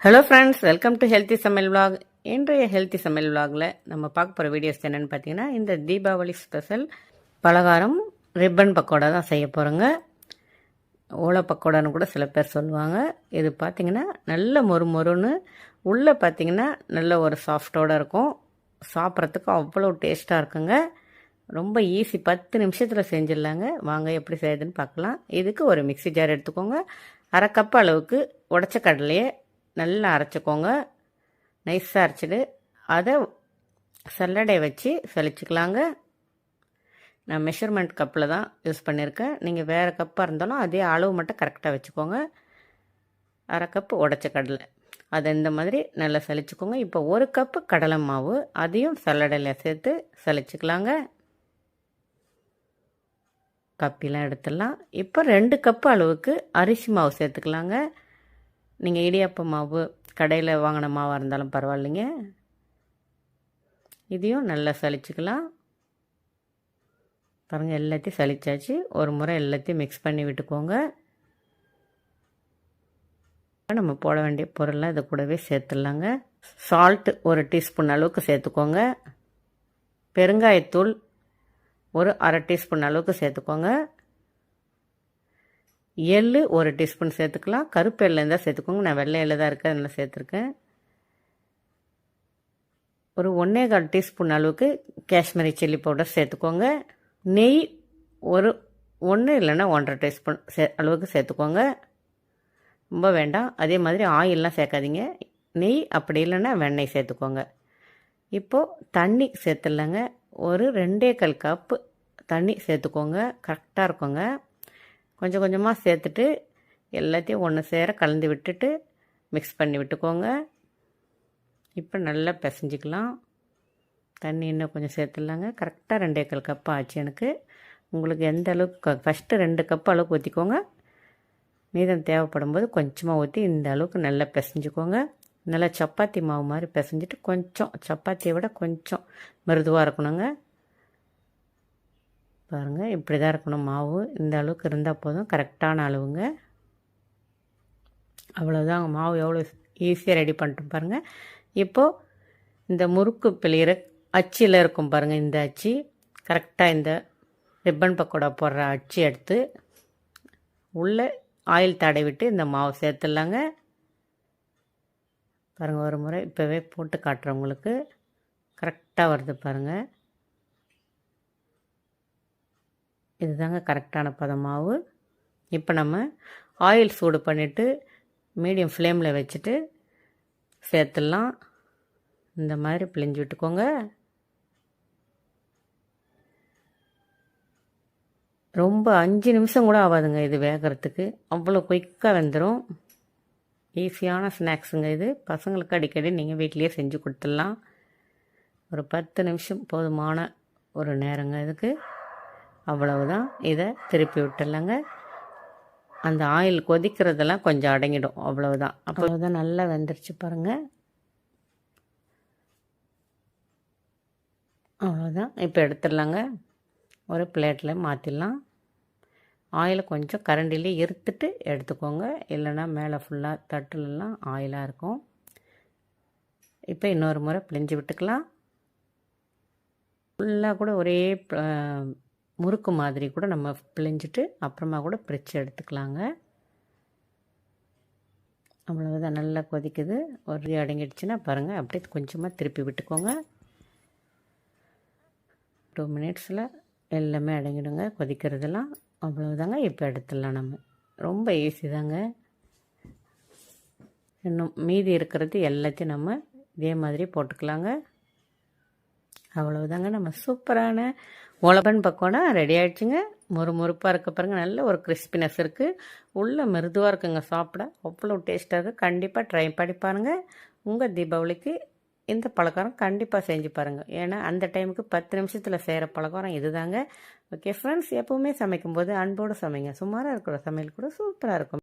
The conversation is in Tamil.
Hello friends, welcome to healthy சமையல் விலாக். இன்றைய ஹெல்த்தி சமையல் விலாகில் நம்ம பார்க்க போகிற வீடியோஸ் என்னென்னு பார்த்தீங்கன்னா, இந்த தீபாவளி ஸ்பெஷல் பலகாரம் ரிப்பன் பக்கோடா தான் செய்ய போகிறோங்க. ஓலை பக்கோடான்னு கூட சில பேர் சொல்லுவாங்க. இது பார்த்திங்கன்னா நல்ல மொறுன்னு உள்ளே பார்த்திங்கன்னா நல்ல ஒரு சாஃப்டோடு இருக்கும். சாப்பிட்றதுக்கு அவ்வளோ டேஸ்ட்டாக இருக்குங்க. ரொம்ப ஈஸி, 10 நிமிஷத்தில் செஞ்சிடலாங்க. வாங்க எப்படி செய்யுதுன்னு பார்க்கலாம். இதுக்கு ஒரு மிக்ஸி ஜார் எடுத்துக்கோங்க. அரை கப் அளவுக்கு உடச்ச கடலையை நல்லா அரைச்சிக்கோங்க. நைஸாக அரைச்சிட்டு அதை சல்லடை வச்சு சலிச்சுக்கலாங்க. நான் மெஷர்மெண்ட் கப்பில் தான் யூஸ் பண்ணியிருக்கேன். நீங்கள் வேறு கப்பாக இருந்தாலும் அதே அளவு மட்டும் கரெக்டாக வச்சுக்கோங்க. அரை கப்பு உடச்ச கடலை அதை இந்த மாதிரி நல்லா சலிச்சுக்கோங்க. இப்போ 1 கப்பு கடலை மாவு அதையும் சல்லடையில் சேர்த்து சலிச்சுக்கலாங்க. கப்பிலாம் எடுத்துடலாம். இப்போ 2 கப்பு அளவுக்கு அரிசி மாவு சேர்த்துக்கலாங்க. நீங்கள் இடியாப்ப மாவு கடையில் வாங்கின மாவாக இருந்தாலும் பரவாயில்லைங்க. இதையும் நல்லா சலிச்சுக்கலாம். பாருங்கள், எல்லாத்தையும் சலிச்சாச்சு. ஒரு முறை எல்லாத்தையும் மிக்ஸ் பண்ணி விட்டுக்கோங்க. நம்ம போட வேண்டிய பொருள்லாம் இதை கூடவே சேர்த்துடலாங்க. சால்ட்டு 1 டீஸ்பூன் அளவுக்கு சேர்த்துக்கோங்க. பெருங்காயத்தூள் ஒரு அரை டீஸ்பூன் அளவுக்கு சேர்த்துக்கோங்க. எள்ளு 1 டீஸ்பூன் சேர்த்துக்கலாம். கருப்பு எள்ளு இருந்தால் சேர்த்துக்கோங்க. நான் வெள்ளை எள்ளு தான் இருக்குது, அதனால் சேர்த்துருக்கேன். ஒரு 1.25 டீஸ்பூன் அளவுக்கு காஷ்மீரி சில்லி பவுடர் சேர்த்துக்கோங்க. நெய் ஒரு 1 இல்லைன்னா 1.5 டீஸ்பூன் அளவுக்கு சேர்த்துக்கோங்க. ரொம்ப வேண்டாம். அதே மாதிரி ஆயிலெலாம் சேர்க்காதீங்க. நெய் அப்படி இல்லைன்னா வெண்ணெய் சேர்த்துக்கோங்க. இப்போது தண்ணி சேர்த்துடலாங்க. ஒரு 2.25 கப்பு தண்ணி சேர்த்துக்கோங்க. கரெக்டாக இருக்குங்க. கொஞ்சம் கொஞ்சமாக சேர்த்துட்டு எல்லாத்தையும் ஒன்று சேர கலந்து விட்டுட்டு மிக்ஸ் பண்ணி விட்டுக்கோங்க. இப்போ நல்லா பிசைஞ்சிக்கலாம். தண்ணி இன்னும் கொஞ்சம் சேர்த்துடலாங்க. கரெக்டாக 2.25 கப்பு ஆச்சு எனக்கு. உங்களுக்கு எந்த அளவுக்கு ஃபஸ்ட்டு 2 கப்பு அளவுக்கு ஊற்றிக்கோங்க. மீதம் தேவைப்படும் போது கொஞ்சமாக ஊற்றி இந்த அளவுக்கு நல்லா பிசைஞ்சிக்கோங்க. நல்லா சப்பாத்தி மாவு மாதிரி பிசைஞ்சிட்டு கொஞ்சம் சப்பாத்தியை விட கொஞ்சம் மிருதுவாக இருக்கணுங்க. பாருங்கள், இப்படி தான் இருக்கணும் மாவு. இந்த அளவுக்கு இருந்தால் போதும், கரெக்டான அளவுங்க. அவ்வளோதாங்க. மாவு எவ்வளோ ஈஸியாக ரெடி பண்ணிட்டு பாருங்கள். இப்போது இந்த முறுக்கு பிழிகிற அச்சில் இருக்கும் பாருங்கள், இந்த அச்சு கரெக்டாக இந்த ரிப்பன் பக்கோடா போடுற அச்சு எடுத்து உள்ளே ஆயில் தடவிட்டு இந்த மாவு சேர்த்துடலாங்க. பாருங்கள், ஒரு முறை இப்போவே போட்டு காட்டுறேன் உங்களுக்கு. கரெக்டாக வருது பாருங்கள். இதுதாங்க கரெக்டான பதமாவு. இப்போ நம்ம ஆயில் சூடு பண்ணிவிட்டு மீடியம் ஃப்ளேமில் வச்சுட்டு சேர்த்துடலாம். இந்த மாதிரி பிழிஞ்சு விட்டுக்கோங்க. ரொம்ப 5 நிமிஷம் கூட ஆகாதுங்க இது வேகிறதுக்கு. அவ்வளோ குயிக்காக வெந்துடும். ஈஸியான ஸ்நாக்ஸுங்க இது. பசங்களுக்கு அடிக்கடி நீங்கள் வீட்லேயே செஞ்சு கொடுத்துடலாம். ஒரு 10 நிமிஷம் போதுமான ஒரு நேரங்க இதுக்கு. அவ்வளவுதான். இதை திருப்பி விட்டுடலாங்க. அந்த ஆயில் கொதிக்கிறதெல்லாம் கொஞ்சம் அடங்கிடும். அவ்வளவுதான். அவ்வளவுதான், நல்லா வெந்துருச்சு பாருங்கள். அவ்வளோதான். இப்போ எடுத்துடலாங்க. ஒரு பிளேட்டில் மாற்றிடலாம். ஆயிலை கொஞ்சம் கரண்டிலே இருத்துட்டு எடுத்துக்கோங்க. இல்லைன்னா மேலே ஃபுல்லாக தட்டுலலாம் ஆயிலாக இருக்கும். இப்போ இன்னொரு முறை பிழிஞ்சு விட்டுக்கலாம். ஃபுல்லாக கூட ஒரே முறுக்கு மாதிரி கூட நம்ம பிழிஞ்சிட்டு அப்புறமா கூட பிரித்து எடுத்துக்கலாங்க. அவ்வளவுதான். நல்லா கொதிக்குது. ஒரு அடங்கிடுச்சுன்னா பாருங்கள், அப்படியே கொஞ்சமாக திருப்பி விட்டுக்கோங்க. 2 மினிட்ஸில் எல்லாமே அடங்கிடுங்க கொதிக்கிறதெல்லாம். அவ்வளவுதாங்க. இப்போ எடுத்துடலாம். நம்ம ரொம்ப ஈஸி தாங்க. இன்னும் மீதி இருக்கிறது எல்லாத்தையும் நம்ம இதே மாதிரி போட்டுக்கலாங்க. அவ்வளவுதாங்க. நம்ம சூப்பரான ஓலப்பன் பக்கோடா ரெடி ஆகிடுச்சுங்க. முறுப்பாக இருக்க பாருங்கள். நல்ல ஒரு கிறிஸ்பினஸ் இருக்குது. உள்ளே மிருதுவாக இருக்குங்க. சாப்பிட அவ்வளோ டேஸ்ட்டாக இருக்குது. கண்டிப்பாக ட்ரை பண்ணி பாருங்கள். உங்கள் தீபாவளிக்கு இந்த பலகாரம் கண்டிப்பாக செஞ்சு பாருங்கள். ஏன்னா அந்த டைமுக்கு 10 நிமிஷத்தில் செய்கிற பலகாரம் இது தாங்க. ஓகே ஃப்ரெண்ட்ஸ், எப்போவுமே சமைக்கும்போது அன்போடு சமைங்க. சுமாராக இருக்கிற சமையல் கூட சூப்பராக இருக்கும்.